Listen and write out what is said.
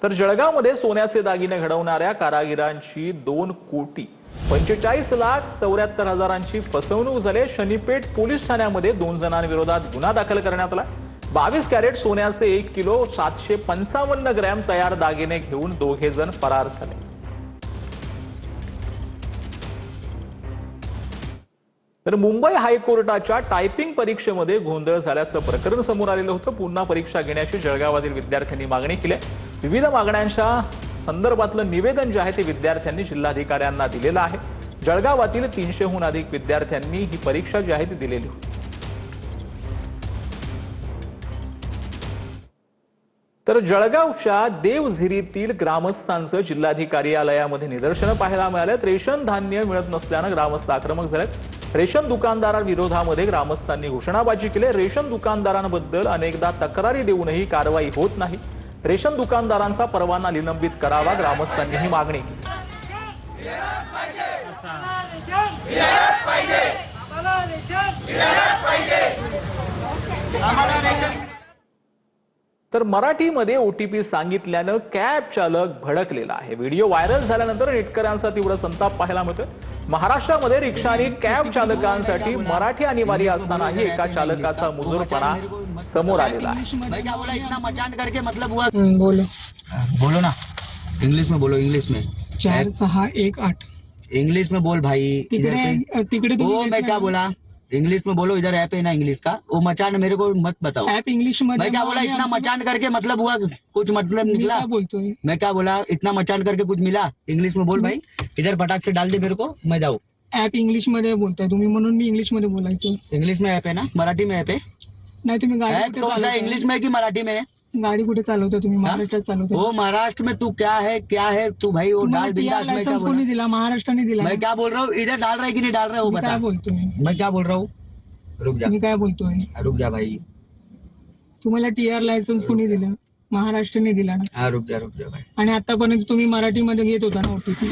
तर जळगावमध्ये सोन्याचे दागिने घडवणाऱ्या कारागिरांची 2,45,74,74,000ची फसवणूक झाली। शनीपेठ पोलीस ठाण्यामध्ये 2 जणांविरोधात गुन्हा दाखल करण्यात आला। 22 कॅरेट सोन्याचे 1 किलो 755 ग्रॅम तयार दागिने घेऊन दोघे जण फरार झाले। तर मुंबई हायकोर्टाच्या टायपिंग परीक्षेमध्ये गोंधळ झाल्याचं प्रकरण समोर आलेलं होतं। पुन्हा परीक्षा घेण्याची जळगावातील विद्यार्थ्यांनी मागणी केली आहे। विविध मागण्यांच्या संदर्भातलं निवेदन जे आहे ते विद्यार्थ्यांनी जिल्हाधिकाऱ्यांना दिलेलं आहे। जळगावातील 300हून अधिक विद्यार्थ्यांनी ही परीक्षा जी आहे ती दिलेली होती। तर जळगावच्या देवझिरीतील ग्रामस्थांचं जिल्हाधिकारी कार्यालयामध्ये निदर्शनं पाहायला मिळालेत। रेशन धान्य मिळत नसल्यानं ग्रामस्थ आक्रमक झालेत। रेशन दुकानदारांविरोधामध्ये ग्रामस्थांनी घोषणाबाजी केली। रेशन दुकानदारांबद्दल अनेकदा तक्रारी देऊनही कारवाई होत नाही। रेशन दुकानदारांचा परवाना निलंबित करावा, ग्रामस्थांनी ही मागणी केली। तर मराठीमध्ये ओटीपी सांगितल्यानं कॅब चालक भडकलेला आहे। व्हिडिओ व्हायरल झाल्यानंतर नेटकऱ्यांचा तीव्र संताप पाहायला मिळतोय। महाराष्ट्रामध्ये रिक्षा आणि कॅब चालकांसाठी मराठी अनिवार्य असतानाही एका चालकाचा मुजोरपणा समोर आलेला आहे। मैं क्या बोला, इतना मचान करके मतलब हुआ। बोलो बोलो ना, इंग्लिश में बोलो, इंग्लिश में। 4618 इंग्लिश में बोल भाई। तिकडे वो मैं क्या बोला, इंग्लिश में बोलो। इधर ऐप है ना इंग्लिश का, वो मचान मेरे को मत बताओ। ऐप इंग्लिश मध्ये। मैं क्या बोला, इतना मचान करके मतलब हुआ, कुछ मतलब निकला। क्या बोलतोय? मैं क्या बोला, इतना मचान करके कुछ मिला। इंग्लिश में बोल भाई, इधर फटाक से डाल दे मेरे को, मैं जाऊँ। ऐप इंग्लिश मध्ये बोलताय तुम्ही, म्हणून मी इंग्लिश मध्ये बोलायचं। इंग्लिश में ऐप है ना, मराठी में ऐप है। नाही तुम्ही गाडी ऐप कुठे कौन सा, चालवताय? इंग्लिश में कि मराठी में है? गाडी कुठे चालवताय तुम्ही? महाराष्ट्रात चालवताय? वो महाराष्ट्र में तू क्या है तू भाई, वो तुम्हाला डाल टीआर बिंदास। मैं क्या लायसन्स बोल कोणी रहा दिला? महाराष्ट्राने दिला। हूँ, मैं क्या बोल रहा हूँ, इधर डाल रहा है कि नहीं डाल रहा है वो तुम्ही बता। काय बोलतोय? मैं क्या बोल रहा हूँ, रुक जा, तुम्ही काय बोलतोय? रुक जा भाई। तुम्हाला टीआर लायसन्स कोणी दिलं? महाराष्ट्राने दिला ना। हाँ रुक जा भाई। आणि आतापर्यंत तुम्ही मराठीमध्ये घेत होता ना ओटीपी?